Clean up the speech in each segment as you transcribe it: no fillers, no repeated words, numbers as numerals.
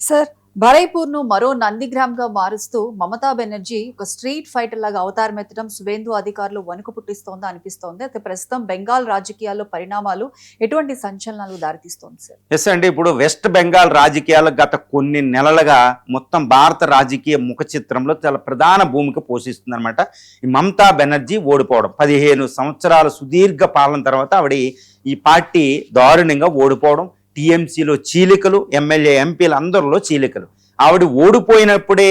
Sir, బరైపూర్‌ను మరో నందిగ్రామ్‌గా మారుస్తూ మమతా బెనర్జీ ఒక స్ట్రీట్ ఫైటర్ లాగా అవతారం ఎత్తడం సువేందు అధికారులు వణుకు పుట్టిస్తోందా అనిపిస్తోంది. అయితే ప్రస్తుతం బెంగాల్ రాజకీయాల్లో పరిణామాలు ఎటువంటి సంచలనాలకు దారితీస్తోంది సార్? ఎస్ అండి. ఇప్పుడు వెస్ట్ బెంగాల్ రాజకీయాలు గత కొన్ని నెలలుగా మొత్తం భారత రాజకీయ ముఖ చిత్రంలో చాలా ప్రధాన భూమిక పోషిస్తుందన్నమాట. ఈ మమతా బెనర్జీ ఓడిపోవడం 15 సంవత్సరాల సుదీర్ఘ పాలన తర్వాత ఆవిడ ఈ పార్టీ దారుణంగా ఓడిపోవడం, టీఎంసీలో చీలికలు, ఎమ్మెల్యే ఎంపీలు అందరిలో చీలికలు. ఆవిడ ఓడిపోయినప్పుడే,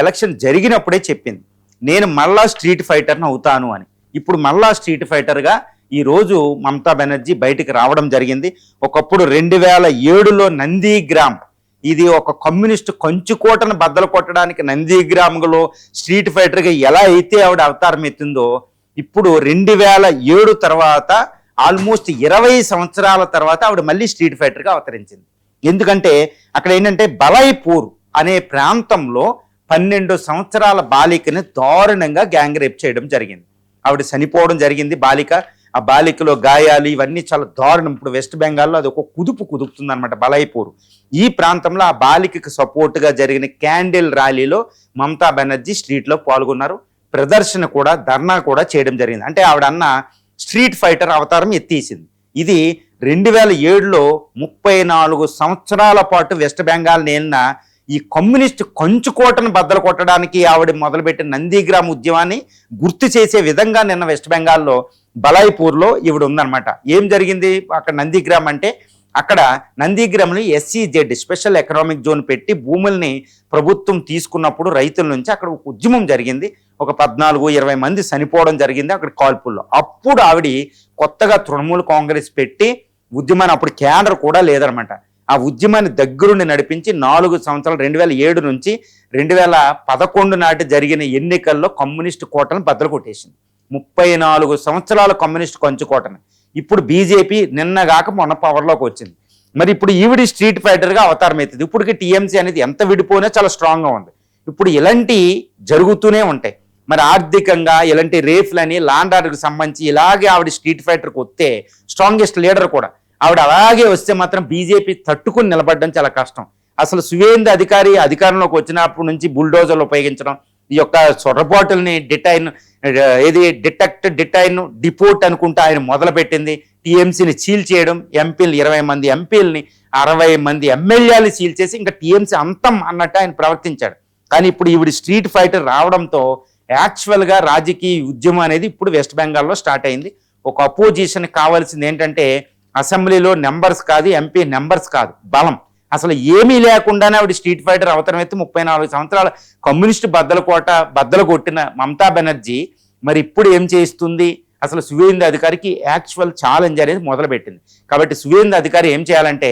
ఎలక్షన్ జరిగినప్పుడే చెప్పింది, నేను మళ్ళా స్ట్రీట్ ఫైటర్ని అవుతాను అని. ఇప్పుడు మళ్ళా స్ట్రీట్ ఫైటర్గా ఈరోజు మమతా బెనర్జీ బయటికి రావడం జరిగింది. ఒకప్పుడు 2007లో నందిగ్రామ్, ఇది ఒక కమ్యూనిస్టు కంచుకోటను బద్దలు కొట్టడానికి నందిగ్రామ్లో స్ట్రీట్ ఫైటర్గా ఎలా అయితే ఆవిడ అవతారం ఎత్తిందో, ఇప్పుడు 2007 తర్వాత ఆల్మోస్ట్ 20 సంవత్సరాల తర్వాత ఆవిడ మళ్ళీ స్ట్రీట్ ఫైటర్గా అవతరించింది. ఎందుకంటే అక్కడ ఏంటంటే బలైపూర్ అనే ప్రాంతంలో 12 సంవత్సరాల బాలికని దారుణంగా గ్యాంగ్ రేప్ చేయడం జరిగింది. ఆవిడ చనిపోవడం జరిగింది బాలిక. ఆ బాలికలో గాయాలు ఇవన్నీ చాలా దారుణం. ఇప్పుడు వెస్ట్ బెంగాల్లో అది ఒక కుదుపుతుంది అనమాట బలైపూర్. ఈ ప్రాంతంలో ఆ బాలికకు సపోర్ట్గా జరిగిన క్యాండిల్ ర్యాలీలో మమతా బెనర్జీ స్ట్రీట్లో పాల్గొన్నారు. ప్రదర్శన కూడా, ధర్నా కూడా చేయడం జరిగింది. అంటే ఆవిడ అన్న స్ట్రీట్ ఫైటర్ అవతారం ఎత్తేసింది. ఇది 2007లో 34 సంవత్సరాల పాటు వెస్ట్ బెంగాల్ నేలిన ఈ కమ్యూనిస్ట్ కంచుకోటను బద్దలు కొట్టడానికి ఆవిడ మొదలుపెట్టిన నందిగ్రామ్ ఉద్యమాన్ని గుర్తు చేసే విధంగా నిన్న వెస్ట్ బెంగాల్లో బలైపూర్లో ఈవిడ ఉందన్నమాట. ఏం జరిగింది అక్కడ నందిగ్రామ్ అంటే, అక్కడ నందిగ్రామ్ని SEZ స్పెషల్ ఎకనామిక్ జోన్ పెట్టి భూముల్ని ప్రభుత్వం తీసుకున్నప్పుడు రైతుల నుంచి అక్కడ ఒక ఉద్యమం జరిగింది. ఒక 14-20 మంది చనిపోవడం జరిగింది అక్కడ కాల్పుల్లో. అప్పుడు ఆవిడ కొత్తగా తృణమూల్ కాంగ్రెస్ పెట్టి ఉద్యమాన్ని, అప్పుడు కేంద్ర కూడా లేదనమాట, ఆ ఉద్యమాన్ని దగ్గరుండి నడిపించి 4 సంవత్సరాలు 2007 నుంచి 2011 నాటి జరిగిన ఎన్నికల్లో కమ్యూనిస్టు కోటను బద్దలు కొట్టేసింది. 34 సంవత్సరాల కమ్యూనిస్టు కంచుకోటను ఇప్పుడు బీజేపీ నిన్నగాక మొన్న పవర్లోకి వచ్చింది. మరి ఇప్పుడు ఈవిడి స్ట్రీట్ ఫైటర్గా అవతారం అవుతుంది. ఇప్పటికి టీఎంసీ అనేది ఎంత విడిపోయినా చాలా స్ట్రాంగ్గా ఉంది. ఇప్పుడు ఇలాంటి జరుగుతూనే ఉంటాయి. మరి ఆర్థికంగా ఇలాంటి రేఫ్లని, లాండ్ ఆర్డర్కి సంబంధించి ఇలాగే ఆవిడ స్ట్రీట్ ఫైటర్కి వస్తే, స్ట్రాంగెస్ట్ లీడర్ కూడా ఆవిడ అలాగే వస్తే మాత్రం బీజేపీ తట్టుకుని నిలబడడం చాలా కష్టం. అసలు సువేందు అధికారి అధికారంలోకి వచ్చినప్పటి నుంచి బుల్డోజర్లు ఉపయోగించడం, ఈ యొక్క సొర్రబాటుల్ని డిటైన్ డిపోర్ట్ అనుకుంటా ఆయన మొదలుపెట్టింది. టీఎంసీని సీల్ చేయడం, ఎంపీలు 20 మంది ఎంపీలని, 60 మంది ఎమ్మెల్యేలు సీల్ చేసి ఇంకా టీఎంసీ అంతం అన్నట్టు ఆయన ప్రవర్తించాడు. కానీ ఇప్పుడు ఈవిడ స్ట్రీట్ ఫైటర్ రావడంతో యాక్చువల్గా రాజకీయ ఉద్యమం అనేది ఇప్పుడు వెస్ట్ బెంగాల్లో స్టార్ట్ అయింది. ఒక అపోజిషన్ కావాల్సింది ఏంటంటే అసెంబ్లీలో నెంబర్స్ కాదు, ఎంపీ నెంబర్స్ కాదు, బలం. అసలు ఏమీ లేకుండానే ఆవిడ స్ట్రీట్ ఫైటర్ అవతరం ఎత్తి 34 సంవత్సరాల కమ్యూనిస్టు బద్దలు కొట్టిన మమతా బెనర్జీ మరి ఇప్పుడు ఏం చేస్తుంది? అసలు సువేందు అధికారికి యాక్చువల్ ఛాలెంజ్ అనేది మొదలుపెట్టింది. కాబట్టి సువేందు అధికారి ఏం చేయాలంటే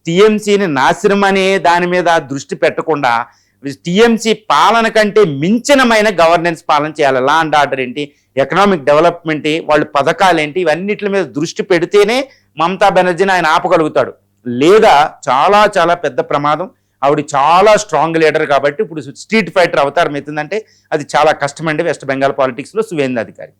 టీఎంసీని నాశనం అనే దాని మీద దృష్టి పెట్టకుండా టీఎంసీ పాలన కంటే మించినమైన గవర్నెన్స్ పాలన చేయాలి. లా అండ్ ఆర్డర్ ఏంటి, ఎకనామిక్ డెవలప్మెంట్, వాళ్ళ పథకాలు ఏంటి, ఇవన్నిటి మీద దృష్టి పెడితేనే మమతా బెనర్జీని ఆయన ఆపగలుగుతాడు. లేదా చాలా చాలా పెద్ద ప్రమాదం. ఆవిడ చాలా స్ట్రాంగ్ లీడర్ కాబట్టి ఇప్పుడు స్ట్రీట్ ఫైటర్ అవతారం ఎత్తుందంటే అది చాలా కష్టమండి వెస్ట్ బెంగాల్ పాలిటిక్స్లో సువేందు అధికారి.